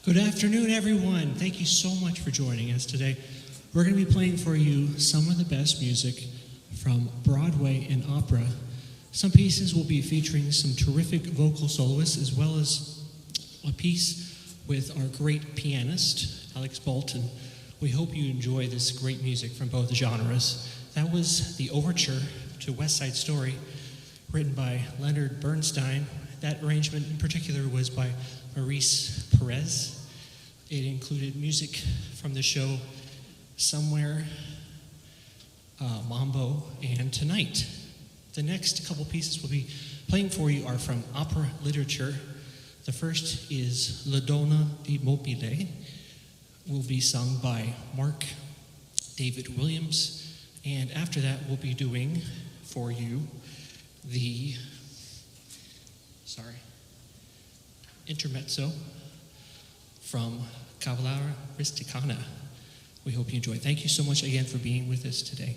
Good afternoon, everyone. Thank you so much for joining us today. We're going to be playing for you some of the best music from Broadway and opera. Some pieces will be featuring some terrific vocal soloists, as well as a piece with our great pianist, Alex Bolton. We hope you enjoy this great music from both genres. That was the Overture to West Side Story, written by Leonard Bernstein. That arrangement in particular was by Maurice. It included music from the show Somewhere, Mambo, and Tonight. The next couple pieces we'll be playing for you are from opera literature. The first is La Donna di Mobile, will be sung by Mark David Williams, and after that we'll be doing for you the Intermezzo from Cavalleria rusticana. We hope you enjoy. Thank you so much again for being with us today.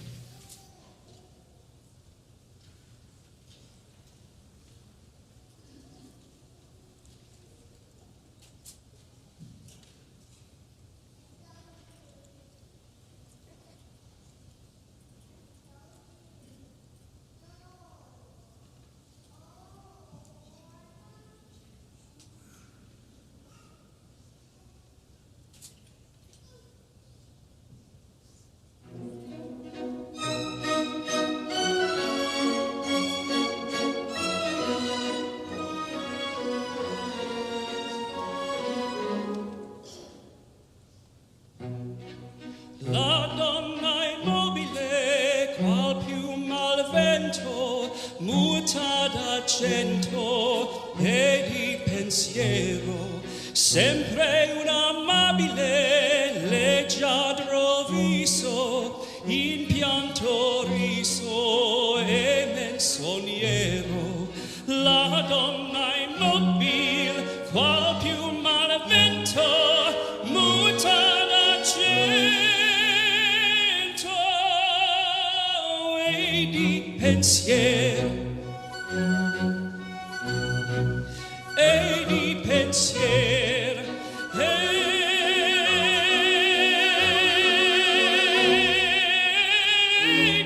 Sempre un amabile, leggiadro viso, in pianto riso e menzognero. La donna immobil, qual piuma al vento, muta d'argento e di pensiero. E di pensiero, e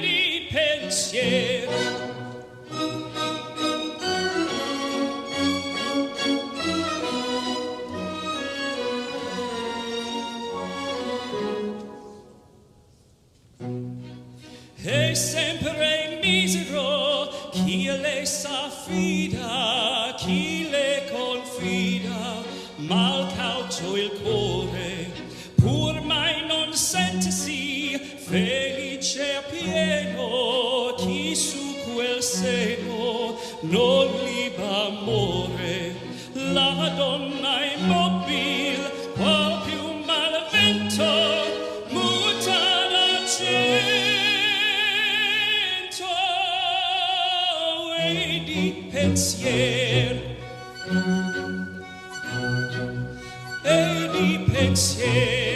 di pensiero. E sempre misero chi le s'affida, chi le confida, mal cauto il cuore, pur mai non sentesi felice a pieno, chi su quel seno non liba amore. La donna immobil, qual più mal vento, muta d'argento e di pensiero. E di pensiero,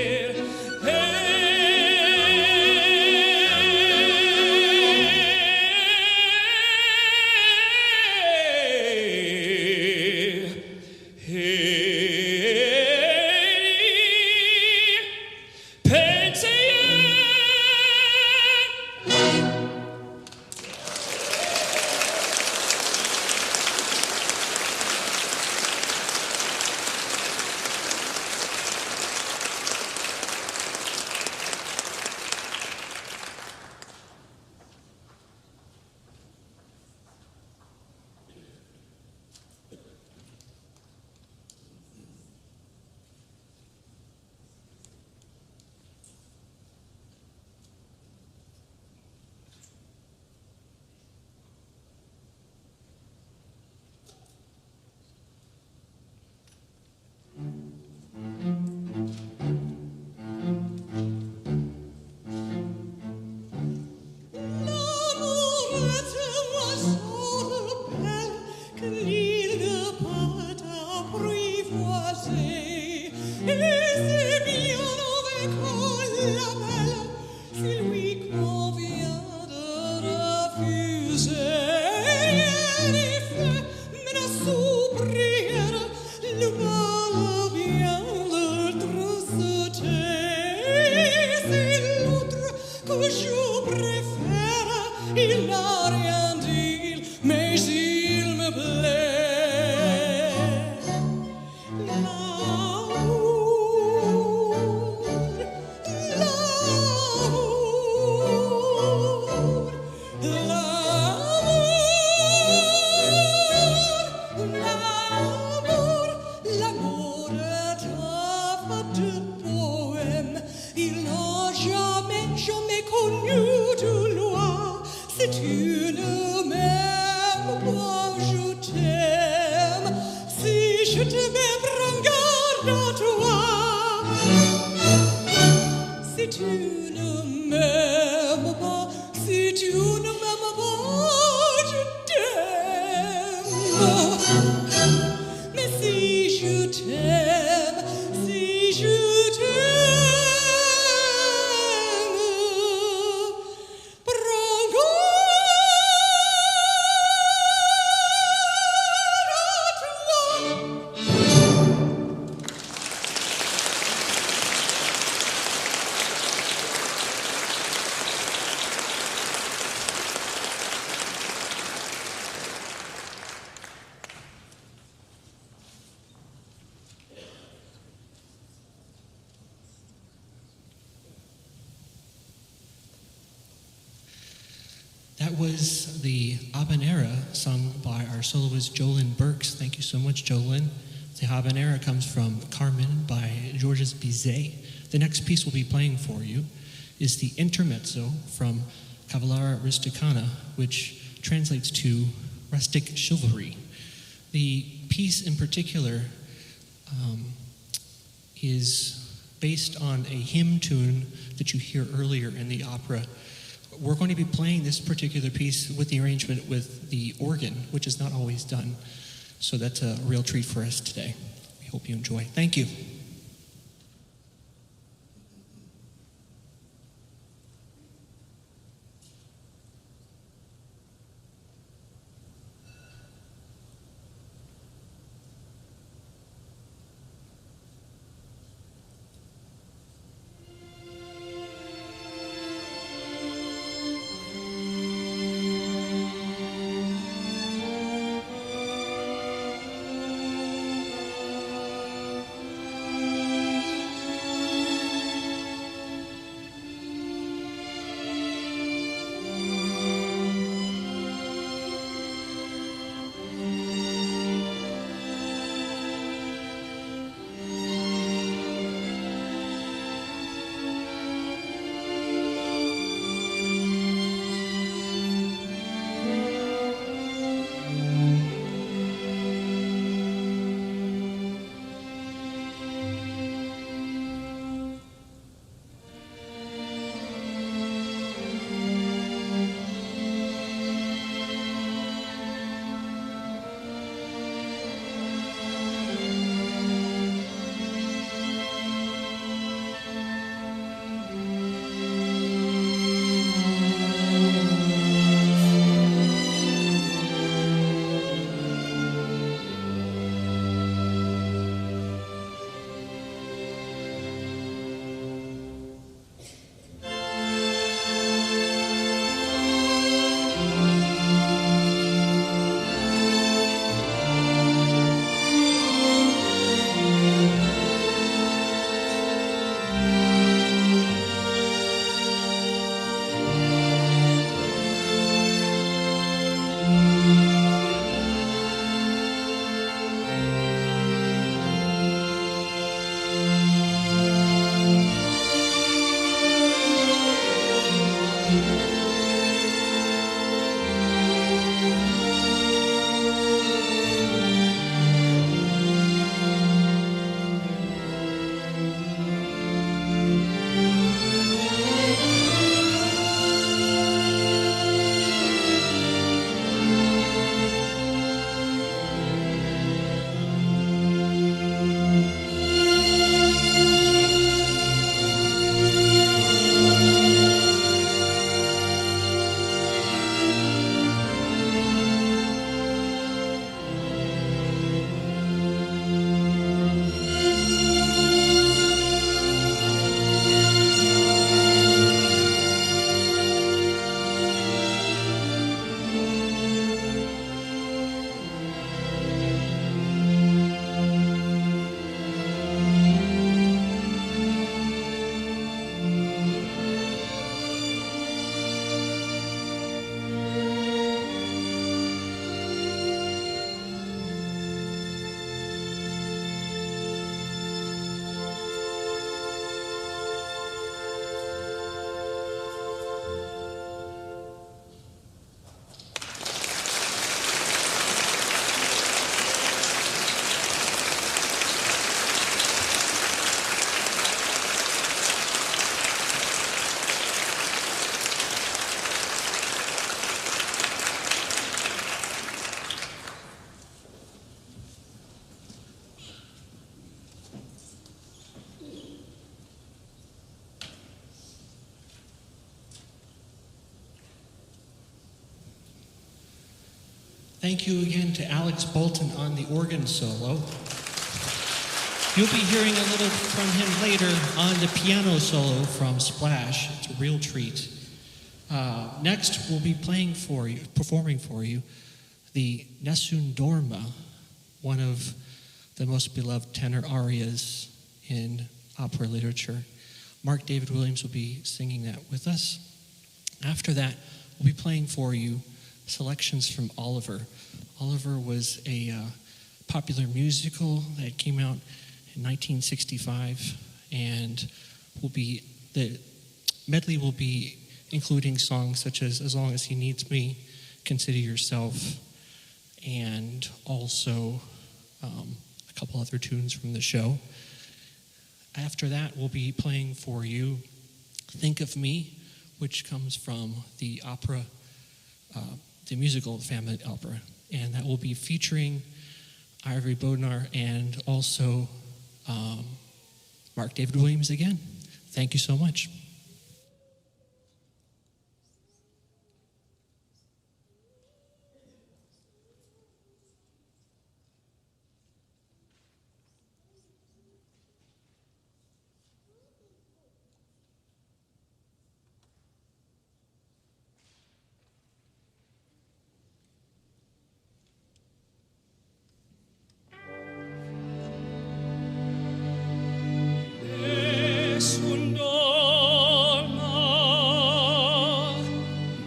je t'aimais, prends garde à toi. Si tu ne m'aimes pas, si tu ne m'aimes pas, je t'aime. Mais si je t'aime, si je t'aime, prends That was the habanera sung by our soloist Jo Lynn Burks. Thank you so much, Jo Lynn. The habanera comes from Carmen by Georges Bizet. The next piece we'll be playing for you is the Intermezzo from Cavalleria rusticana, which translates to rustic chivalry. The piece in particular is based on a hymn tune that you hear earlier in the opera. We're going to be playing this particular piece with the arrangement with the organ, which is not always done. So that's a real treat for us today. We hope you enjoy. Thank you. Thank you again to Alex Bolton on the organ solo. You'll be hearing a little from him later on the piano solo from Splash. It's a real treat. Next, we'll be performing for you, the Nessun dorma, one of the most beloved tenor arias in opera literature. Mark David Williams will be singing that with us. After that, we'll be playing for you selections from Oliver. Oliver was a popular musical that came out in 1965, and the medley will be including songs such as Long as He Needs Me, Consider Yourself, and also a couple other tunes from the show. After that, we'll be playing for you Think of Me, which comes from the opera, the musical Family Opera, and that will be featuring Ivory Bodnar and also Mark David Williams again. Thank you so much.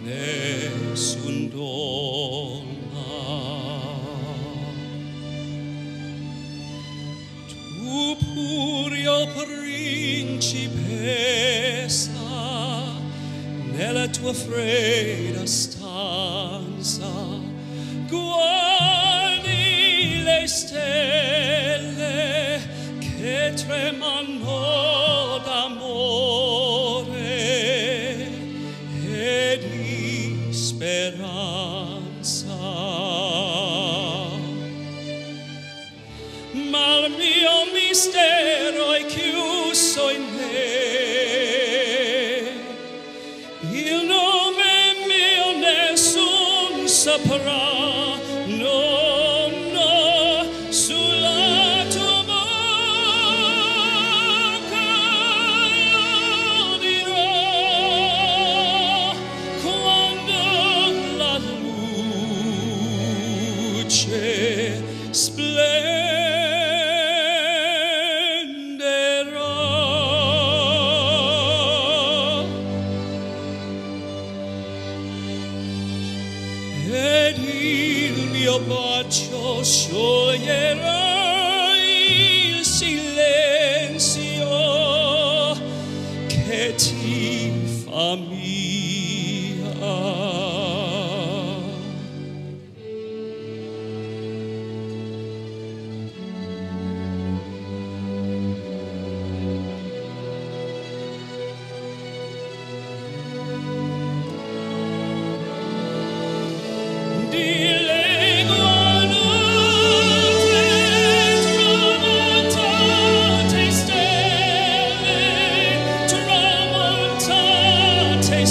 Nessun dorma, tu pure, principessa, nella tua fredda stanza, guardi le stelle che tremano d'amore e di speranza. Ma il mio mistero è chiuso in me, il nome mio nessun saprà. No, no, sulla tua bocca lo dirò quando la luce splenderà ed il mio bacio scioglierà il silenzio che ti fa mia. Tramontate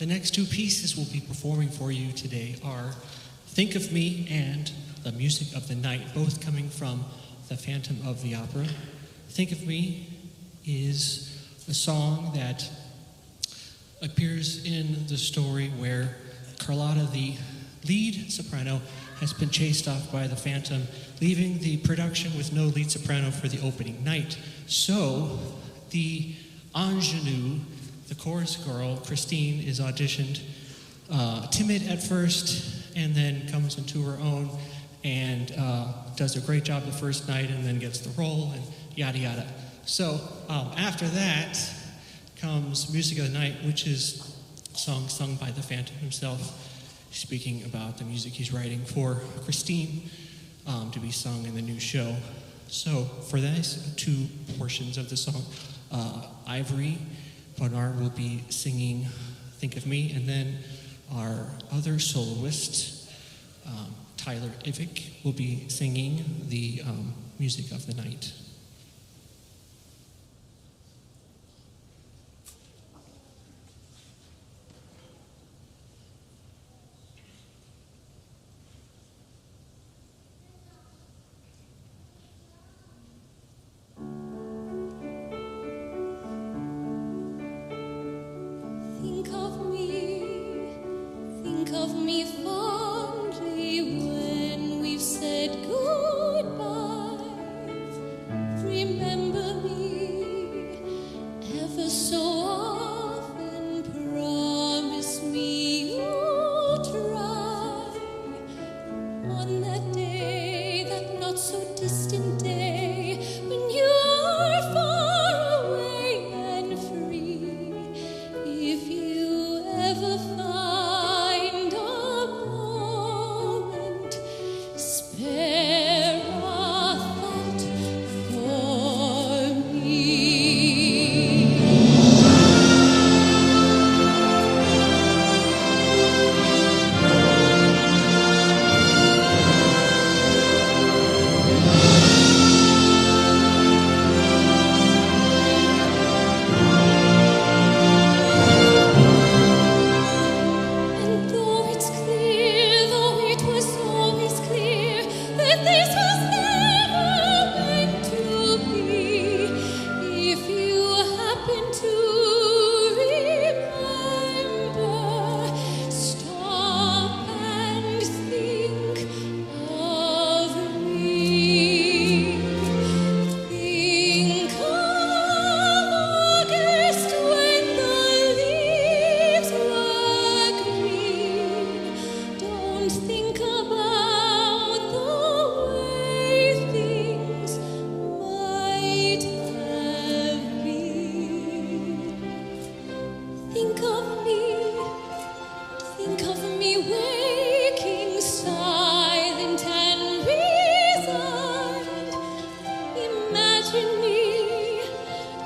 The next two pieces we'll be performing for you today are Think of Me and The Music of the Night, both coming from the Phantom of the Opera. Think of Me is a song that appears in the story where Carlotta, the lead soprano, has been chased off by the Phantom, leaving the production with no lead soprano for the opening night. So the ingenue, the chorus girl, Christine, is auditioned, timid at first, and then comes into her own and does a great job the first night and then gets the role and yada yada. So after that comes Music of the Night, which is a song sung by the Phantom himself, speaking about the music he's writing for Christine to be sung in the new show. So for those two portions of the song, Ivory Bodnar will be singing Think of Me, and then our other soloist, Tyler Evick, will be singing the Music of the Night. Think of me fondly when we've said goodbye. Remember me ever so often. Promise me you'll try on that day, that not so distant day, when you are far away and free. If you ever find a moment, spare a thought for me. And though it's clear, though it was always clear, that this was never meant to be, if you happen to remember, stop and think of me. Think of August when the leaves were green. Don't think about the way things might have been. Think of me waking silent and resigned. Imagine me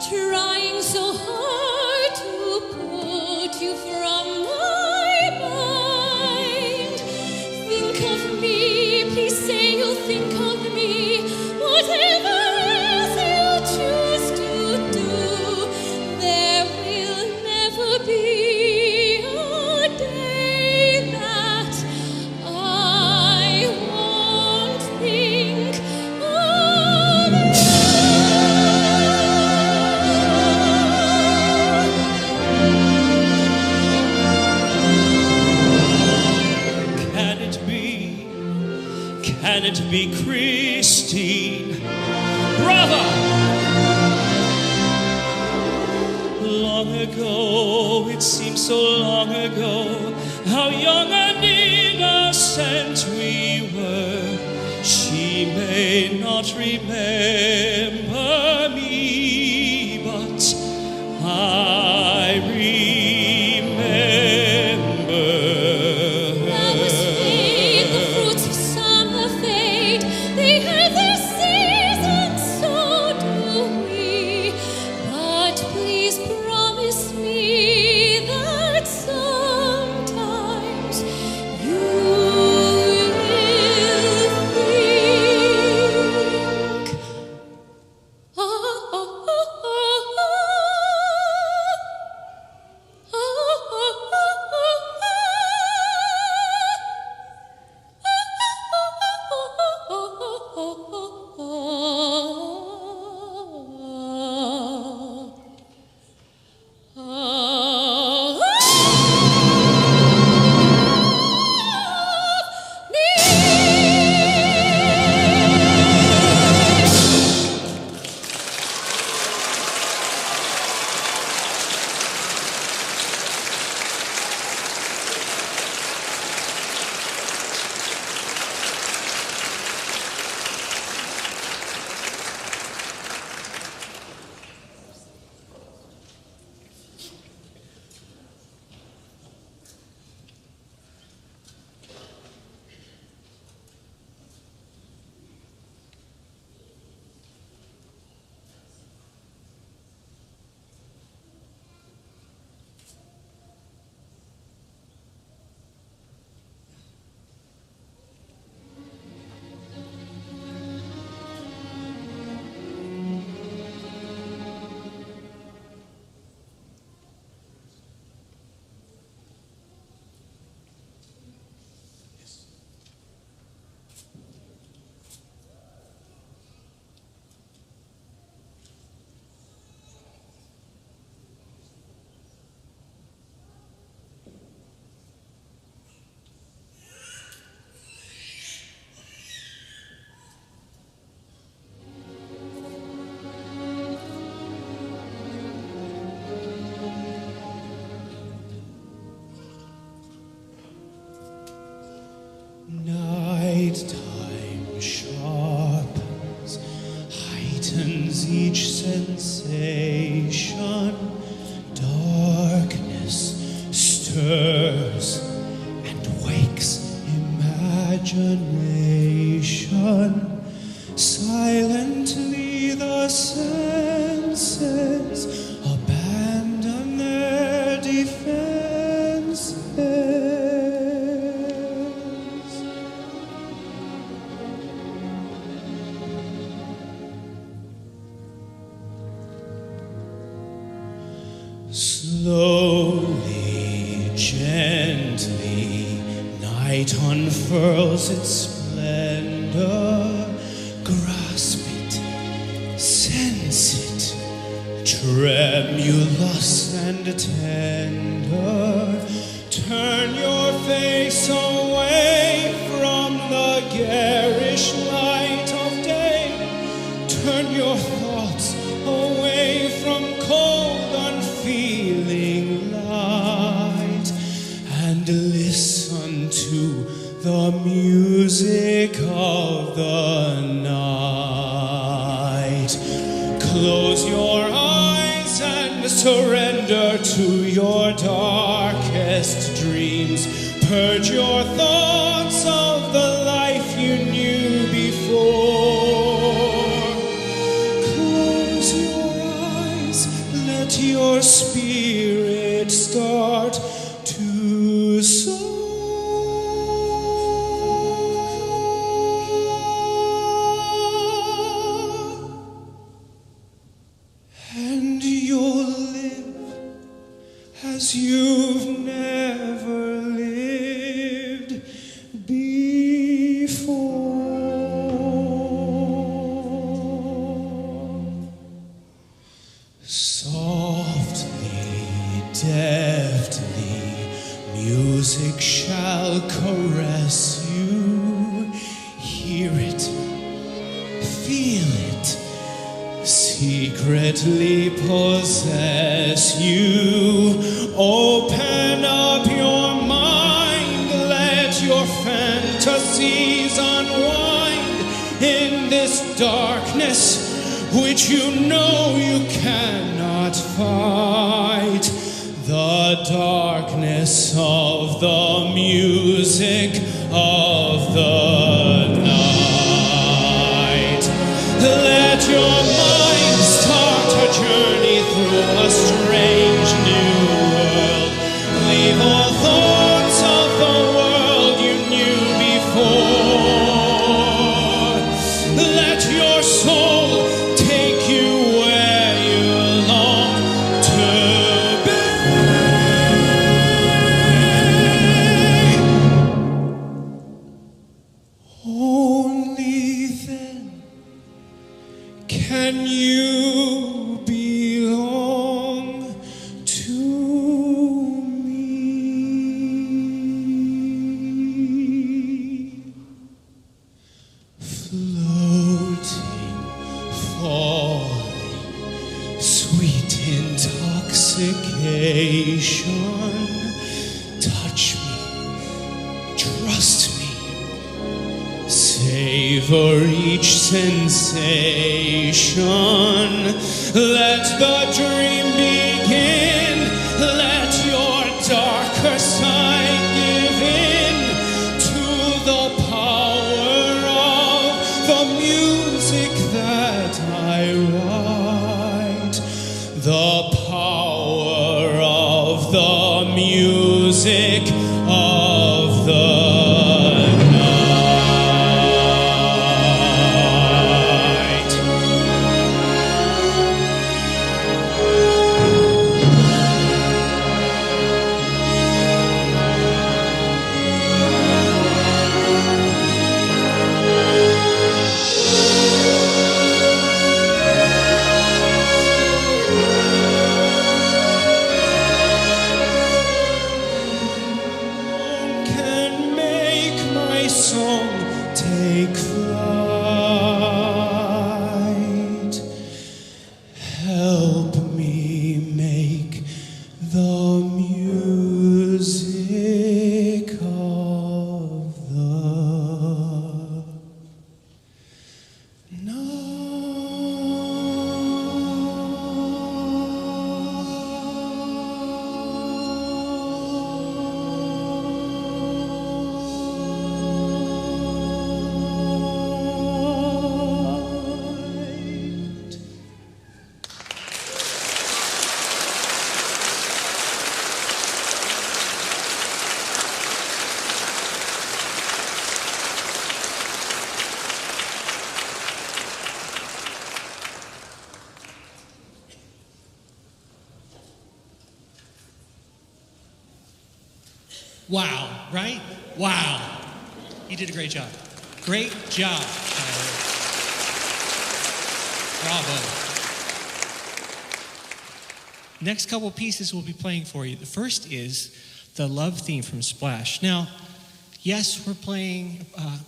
trying so hard to put you from my mind. Think of me, please say you'll think of me, whatever else you choose to do. There will never be a day that I won't think of you. Can it be Christine? Brother! Long ago, it seems so long ago, how young and innocent we were. She may not remember me, but I remember Flowers fade, the fruits of summer fade. They have their seasons, so do we. But please promise me that sometimes you will think close each sensation. Darkness stirs and wakes imagination. Silently the senses abandon their defenses. Slowly, gently, night unfurls its splendor. Grasp it, sense it, tremulous and tender. Turn your face away from the garish light of day. Turn your thoughts away from cold, unfeeling light, and listen to the music of the night. Close your eyes and surrender to your darkest dreams. Purge your thoughts of the life you knew before. Close your eyes, let your spirit start to soar. And you'll live as you've never lived before. Softly, deftly, music shall caress you. Hear it, feel it, secretly possess you. Open up your mind, let your fantasies unwind in this darkness which you know you cannot fight. The darkness of the music of the night. Let your mind start a journey through a strange new world. Leave all thoughts of the world you knew before. Let your soul take you where you long to be. Only then can you belong to me. Floating, falling, sweet intoxication. Touch me, trust me, savor each sensation. Let the dream begin. Let your darker side give in to the power of the music that I write. The power of the music of the night. Can make my song take flight. Help me make the music of the night. Wow, right? Wow. You did a great job. Great job, Tyler. Bravo. Next couple pieces we'll be playing for you. The first is the love theme from Splash. Now, yes, we're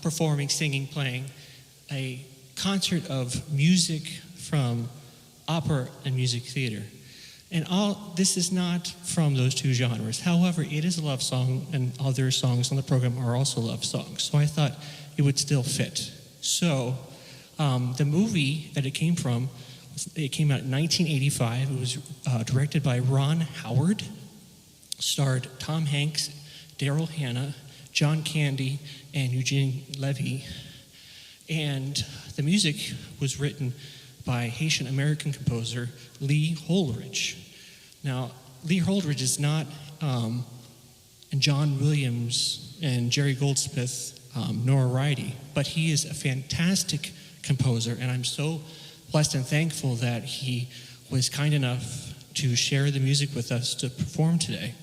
performing, singing, playing a concert of music from opera and music theater. And this is not from those two genres. However, it is a love song, and other songs on the program are also love songs. So I thought it would still fit. So the movie that it came from, it came out in 1985. It was directed by Ron Howard, starred Tom Hanks, Daryl Hannah, John Candy, and Eugene Levy. And the music was written by Haitian-American composer Lee Holdridge. Now, Lee Holdridge is not and John Williams and Jerry Goldsmith notoriety, but he is a fantastic composer, and I'm so blessed and thankful that he was kind enough to share the music with us to perform today.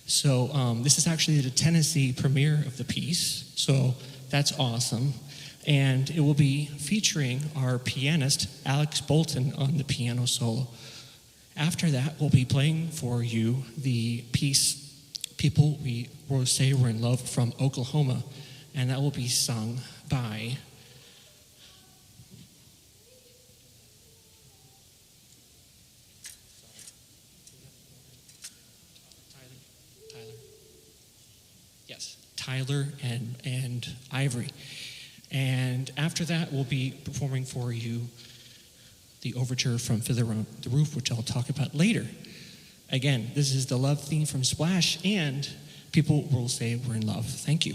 So this is actually the Tennessee premiere of the piece, so that's awesome. And it will be featuring our pianist, Alex Bolton, on the piano solo. After that, we'll be playing for you the piece, People We Will Say We're in Love from Oklahoma, and that will be sung by Tyler and Ivory. And after that, we'll be performing for you the overture from Fiddler on the Roof, which I'll talk about later. Again, this is the love theme from Splash, and People Will Say We're in Love. Thank you.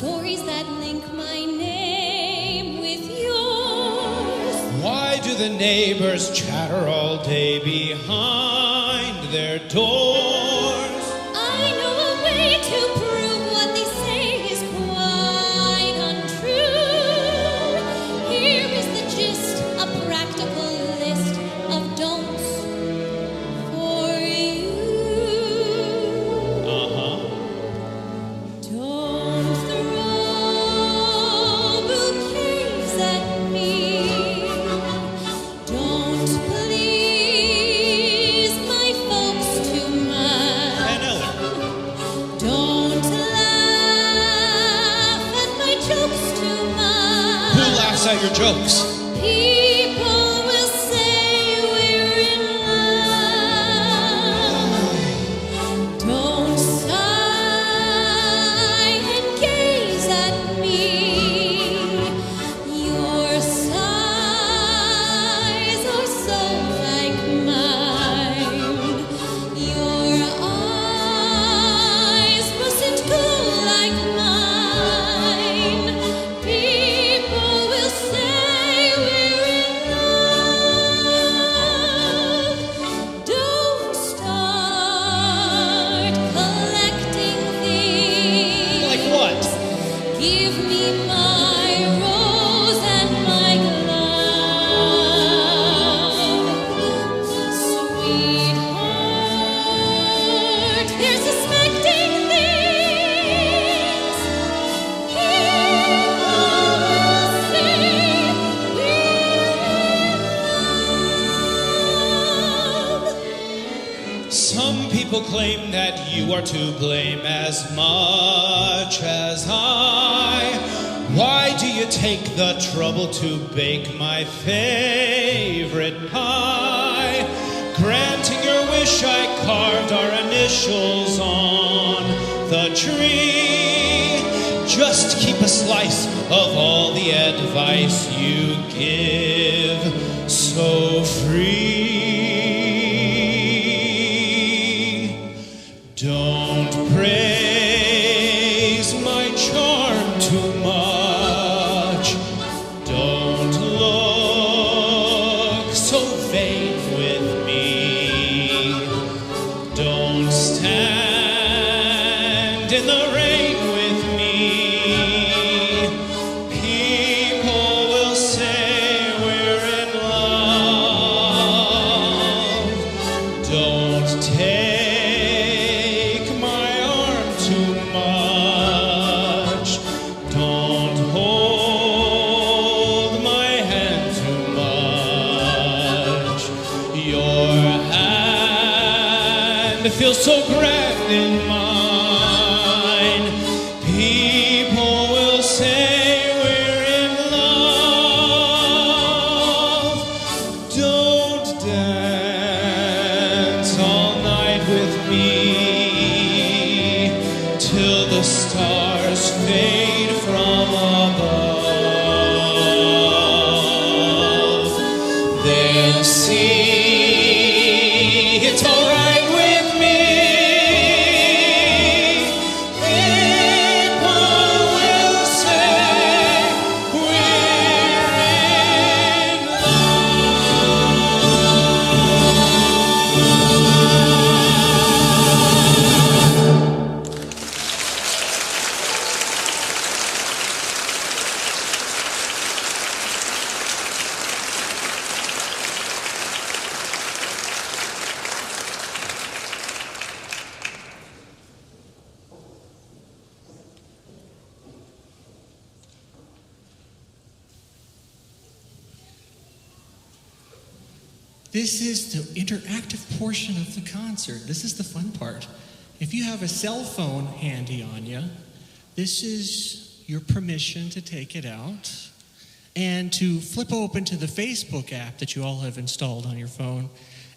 stories that link my name with yours. Why do the neighbors chatter all day behind their doors? I know a way to prove what they say is quite untrue. Here is the gist, a practical list of don'ts for you. Don't throw bouquets at me. Don't please my folks too much. Don't laugh at my jokes too much. Who laughs at your jokes? People will say we're in love. Don't sigh and gaze at me. Your sighs are so like mine. Your eyes mustn't go like mine. People will say we're in love. Don't start collecting things. Like what? Give me my rose and my glove. Sweetheart, they're suspecting things. People will say we're in love. Some people claim that you are to blame as much as I. Why do you take the trouble to bake my favorite pie? Granting your wish, I carved our initials on the tree. Just keep a slice of all the advice you give so free. Don't praise my charm too much. Don't look so vain with me. Don't stand in the rain with me. People will say we're in love. Don't take my arm too much. Don't hold my hand too much. Your hand feels so grand in mine. People will say we're in love. Don't dance all night with me till the stars fade from above. They'll see it's all right with me. People will say we're in This is the interactive portion of the concert. This is the fun part. If you have a cell phone handy on you, this is your permission to take it out and to flip open to the Facebook app that you all have installed on your phone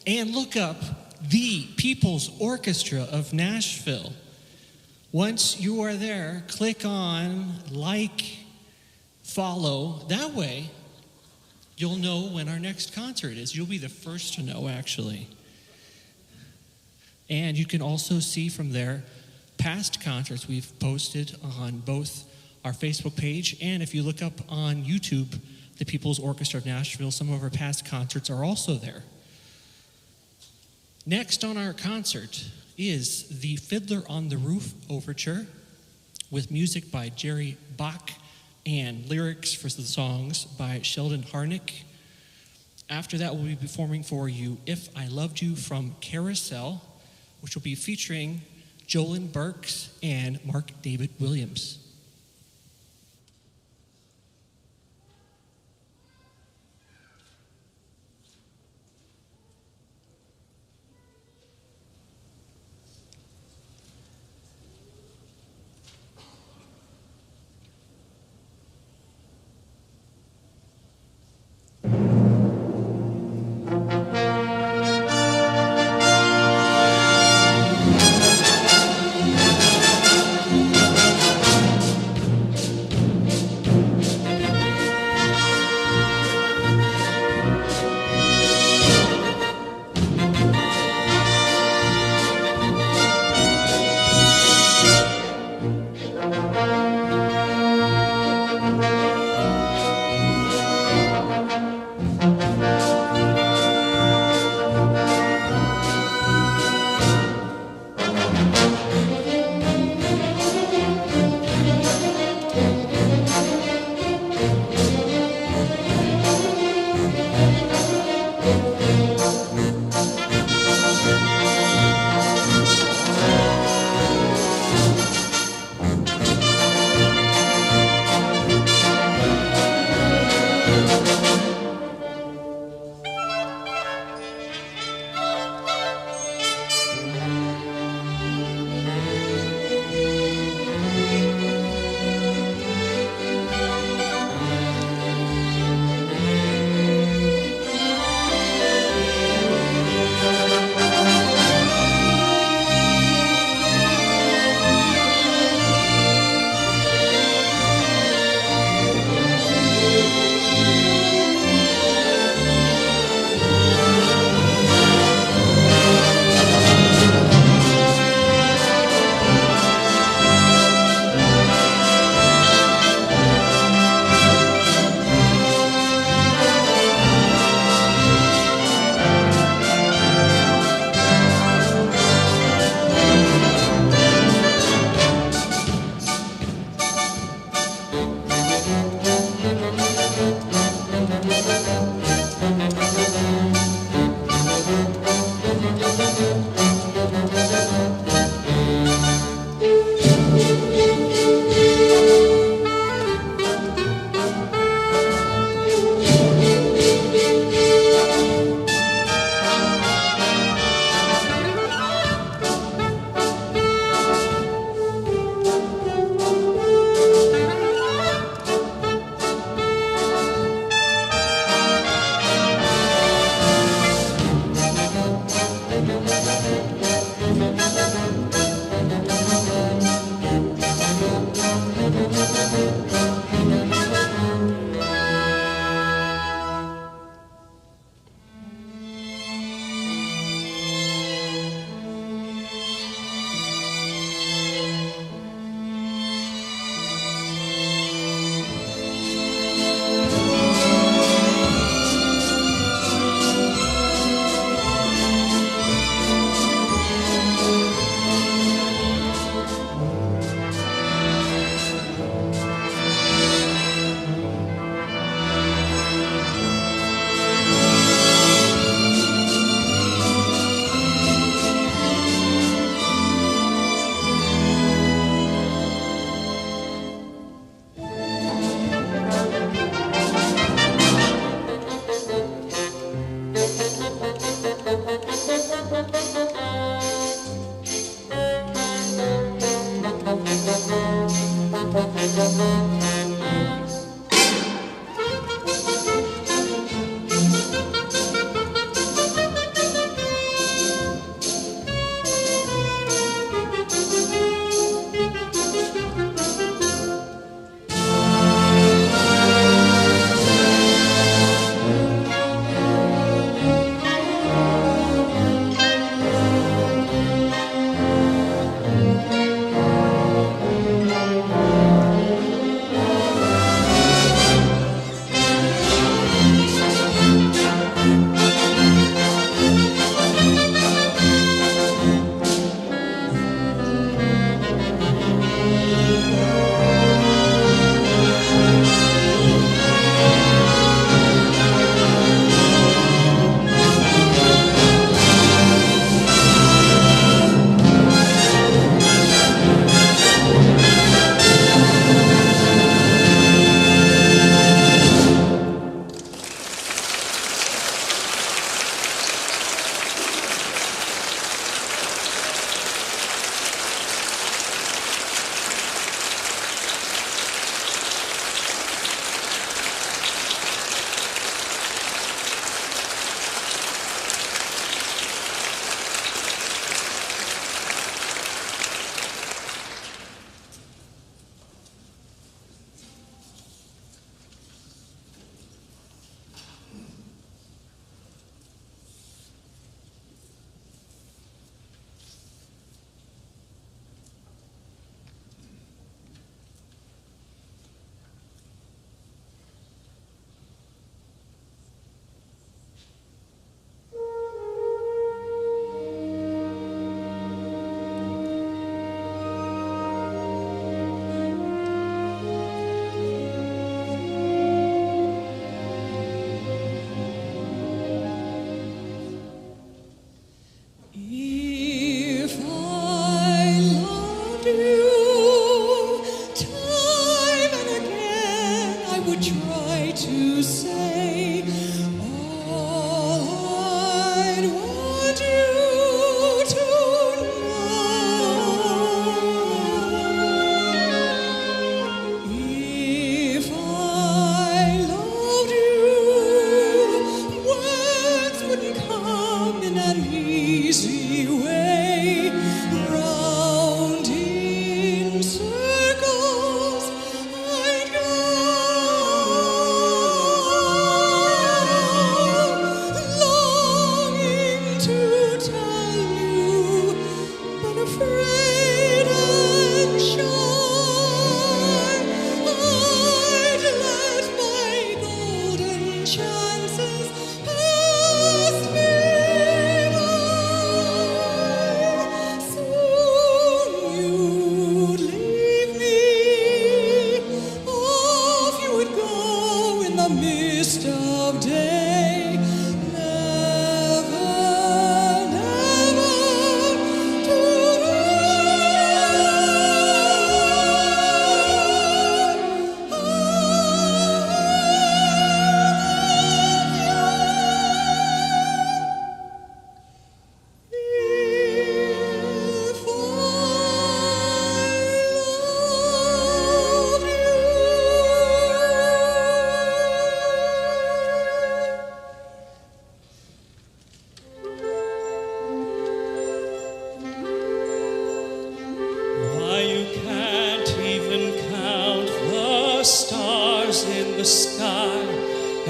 and look up the People's Orchestra of Nashville. Once you are there, click on like, follow. That way, you'll know when our next concert is. You'll be the first to know, actually. And you can also see from there past concerts we've posted on both our Facebook page. And if you look up on YouTube, the People's Orchestra of Nashville, some of our past concerts are also there. Next on our concert is the Fiddler on the Roof Overture with music by Jerry Bach and lyrics for the songs by Sheldon Harnick. After that, we'll be performing for you If I Loved You from Carousel, which will be featuring Jo Lynn Burks and Mark David Williams.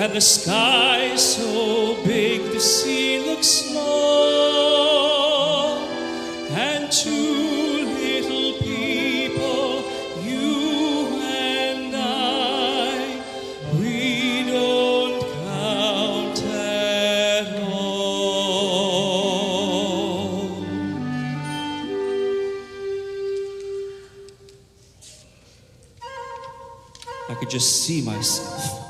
and the sky so big the sea looks small, and two little people, you and I, we don't count at all. I could just see myself,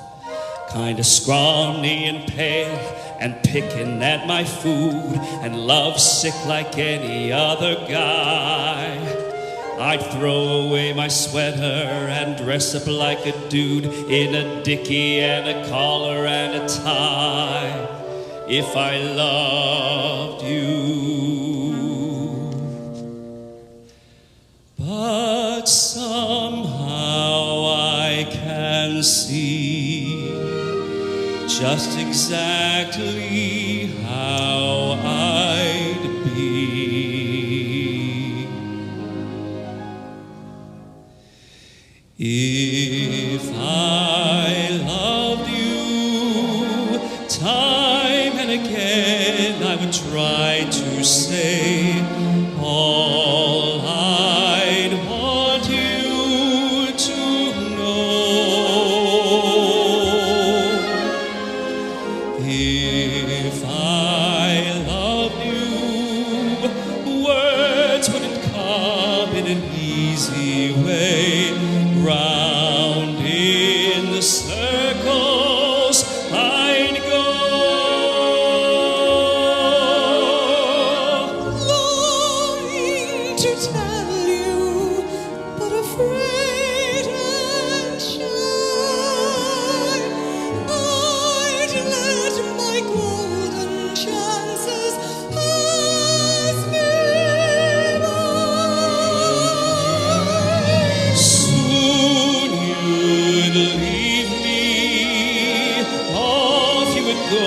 kind of scrawny and pale, and picking at my food, and lovesick like any other guy. I'd throw away my sweater and dress up like a dude in a dickie and a collar and a tie, if I loved you. But somehow I can see just exactly how I'd be if I loved you. Time and again I would try to say all I'd want you to if I loved you, words wouldn't come in an easy way, round in the circles I'd go. Longing to tell you, but afraid and shy, I'd let my golden chances pass me by. Soon you'd leave me, off you would go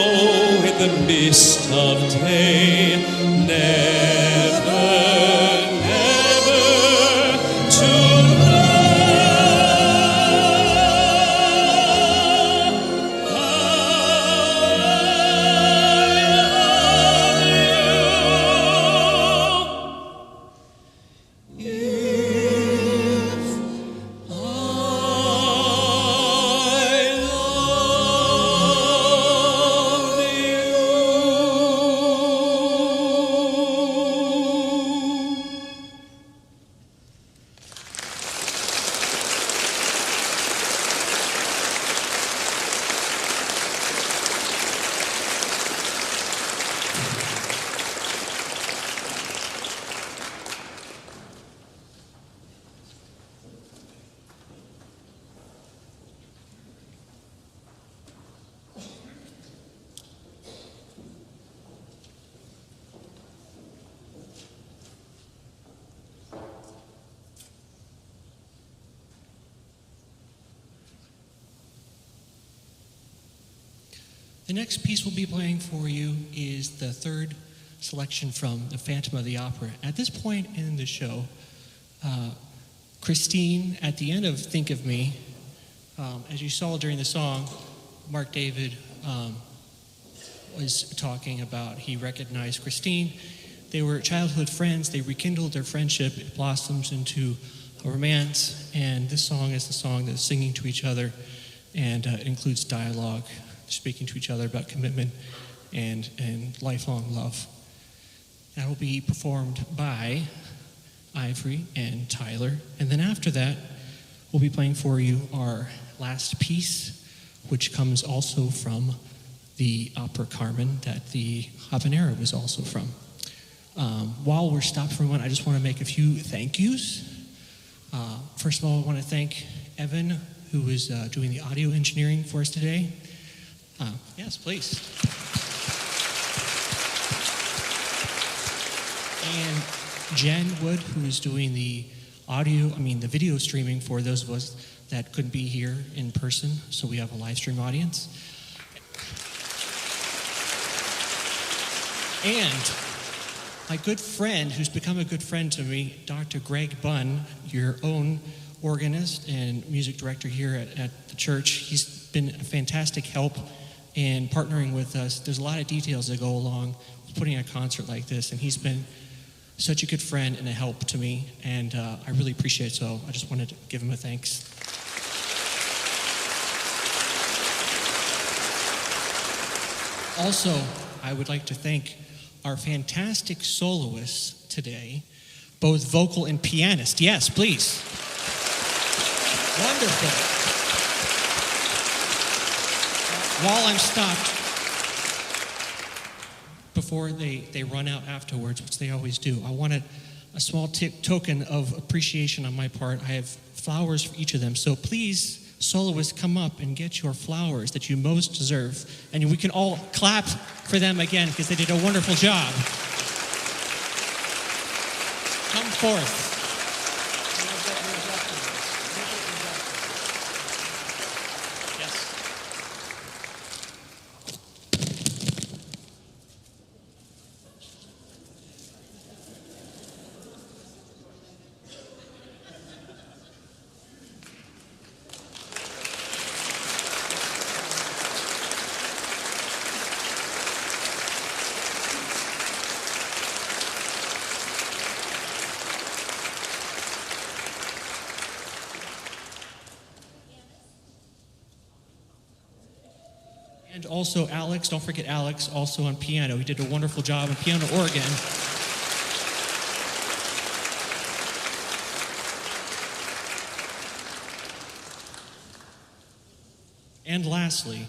in the mist of day, never, never to The next piece we'll be playing for you is the third selection from The Phantom of the Opera. At this point in the show, Christine, at the end of Think of Me, as you saw during the song, Mark David was talking about he recognized Christine. They were childhood friends. They rekindled their friendship. It blossoms into a romance, and this song is the song that's singing to each other, and it includes dialogue, speaking to each other about commitment and lifelong love. That will be performed by Ivory and Tyler. And then after that, we'll be playing for you our last piece, which comes also from the opera Carmen that the habanera was also from. While we're stopped for a moment, I just want to make a few thank yous. First of all, I want to thank Evan, who is doing the audio engineering for us today. Yes, please. And Jen Wood, who is doing the video streaming for those of us that couldn't be here in person, so we have a live stream audience. And my good friend, who's become a good friend to me, Dr. Greg Bunn, your own organist and music director here at the church. He's been a fantastic help in partnering with us. There's a lot of details that go along with putting a concert like this, and he's been such a good friend and a help to me, and I really appreciate it, so I just wanted to give him a thanks. Also, I would like to thank our fantastic soloists today, both vocal and pianist. Yes, please. Wonderful. While I'm stopped, before they run out afterwards, which they always do, I wanted a small token of appreciation on my part. I have flowers for each of them, so please, soloists, come up and get your flowers that you most deserve. And we can all clap for them again because they did a wonderful job. Come forth. And also Alex, don't forget Alex, also on piano. He did a wonderful job on piano organ. And lastly,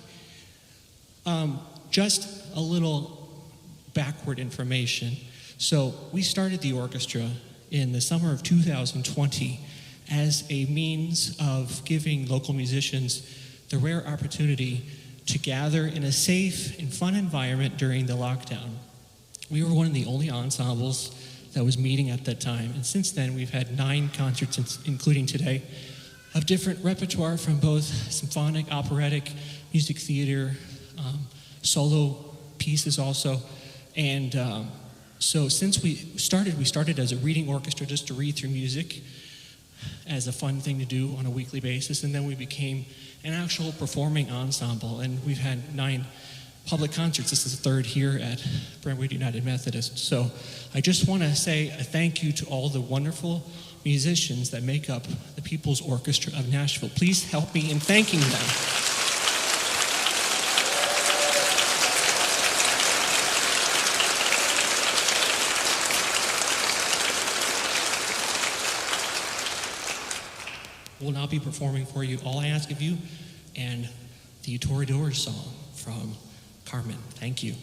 just a little backward information. So we started the orchestra in the summer of 2020 as a means of giving local musicians the rare opportunity to gather in a safe and fun environment during the lockdown. We were one of the only ensembles that was meeting at that time, and since then we've had 9 concerts, including today, of different repertoire from both symphonic, operatic, music theater, solo pieces also. And so since we started as a reading orchestra just to read through music as a fun thing to do on a weekly basis, and then we became an actual performing ensemble, and we've had 9 public concerts. This is the 3rd here at Brentwood United Methodist. So I just want to say a thank you to all the wonderful musicians that make up the People's Orchestra of Nashville. Please help me in thanking them. We'll now be performing for you All I Ask of You and the Turandot song from Carmen. Thank you.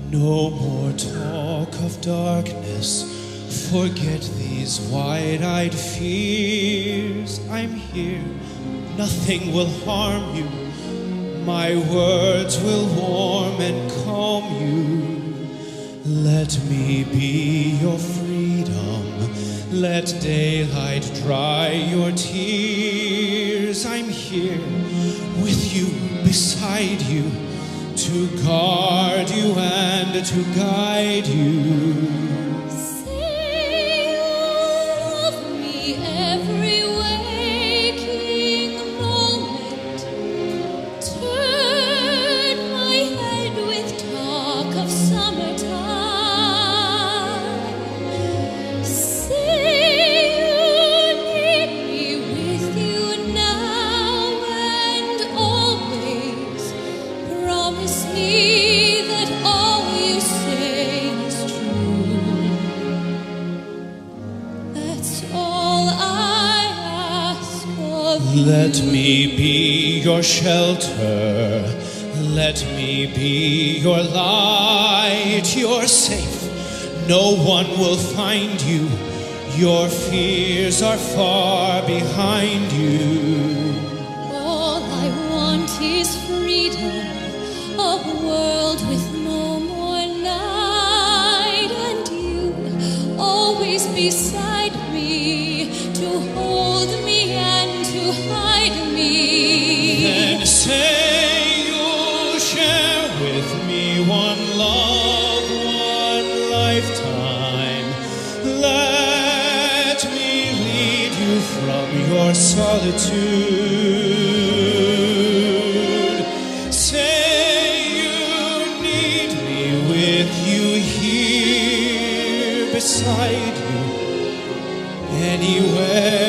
No more talk of darkness, forget these wide-eyed fears. I'm here, nothing will harm you, my words will warm and calm you. Let me be your freedom, let daylight dry your tears. I'm here, with you, beside you, to guard you and to guide you. Say you love me every waking moment. Turn my head with talk of summertime. Say you need me with you now and always. Promise me that always Let me be your shelter. Let me be your light. You're safe. No one will find you. Your fears are far behind you. All I want is freedom, a world with no more night, and you always beside me, to hold me and to hide me. Then say you'll share with me one love, one lifetime. Let me lead you from your solitude. Say you need me with you here beside you, anywhere